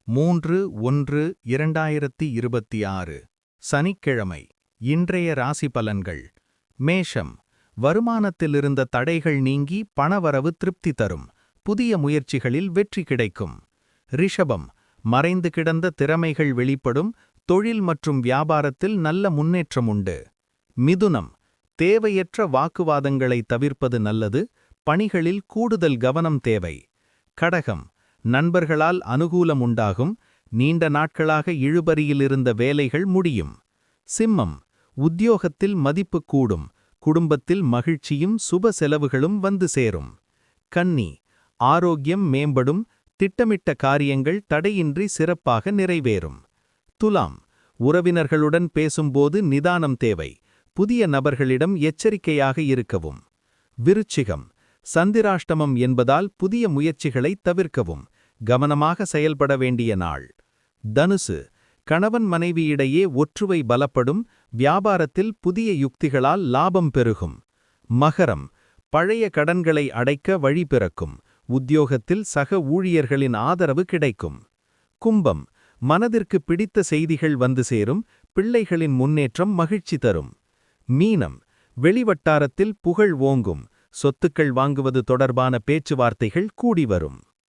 3-1-2026 சனிக்கிழமை. இன்றைய ராசி பலன்கள். மேஷம். வருமானத்திலிருந்த தடைகள் நீங்கி பணவரவு திருப்தி தரும். புதிய முயற்சிகளில் வெற்றி கிடைக்கும். ரிஷபம். மறைந்து கிடந்த திறமைகள் வெளிப்படும். தொழில் மற்றும் வியாபாரத்தில் நல்ல முன்னேற்றம் உண்டு. மிதுனம். தேவையற்ற வாக்குவாதங்களை தவிர்ப்பது நல்லது. பணிகளில் கூடுதல் கவனம் தேவை. கடகம். நண்பர்களால் அனுகூலம் உண்டாகும். நீண்ட நாட்களாக இழுபறியிலிருந்த வேலைகள் முடியும். சிம்மம். உத்தியோகத்தில் மதிப்பு கூடும். குடும்பத்தில் மகிழ்ச்சியும் சுப செலவுகளும் வந்து சேரும். கன்னி. ஆரோக்கியம் மேம்படும். திட்டமிட்ட காரியங்கள் தடையின்றி சிறப்பாக நிறைவேறும். துலாம். உறவினர்களுடன் பேசும்போது நிதானம் தேவை. புதிய நபர்களிடம் எச்சரிக்கையாக இருக்கவும். விருச்சிகம். சந்திராஷ்டமம் என்பதால் புதிய முயற்சிகளை தவிர்க்கவும். கவனமாக செயல்பட வேண்டிய நாள். தனுசு. கணவன் மனைவியிடையே ஒற்றுமை பலப்படும். வியாபாரத்தில் புதிய யுக்திகளால் லாபம் பெருகும். மகரம். பழைய கடன்களை அடைக்க வழி பிறக்கும். உத்தியோகத்தில் சக ஊழியர்களின் ஆதரவு கிடைக்கும். கும்பம். மனதிற்கு பிடித்த செய்திகள் வந்து சேரும். பிள்ளைகளின் முன்னேற்றம் மகிழ்ச்சி தரும். மீனம். வெளிவட்டாரத்தில் புகழ் ஓங்கும். சொத்துக்கள் வாங்குவது தொடர்பான பேச்சுவார்த்தைகள் கூடி வரும்.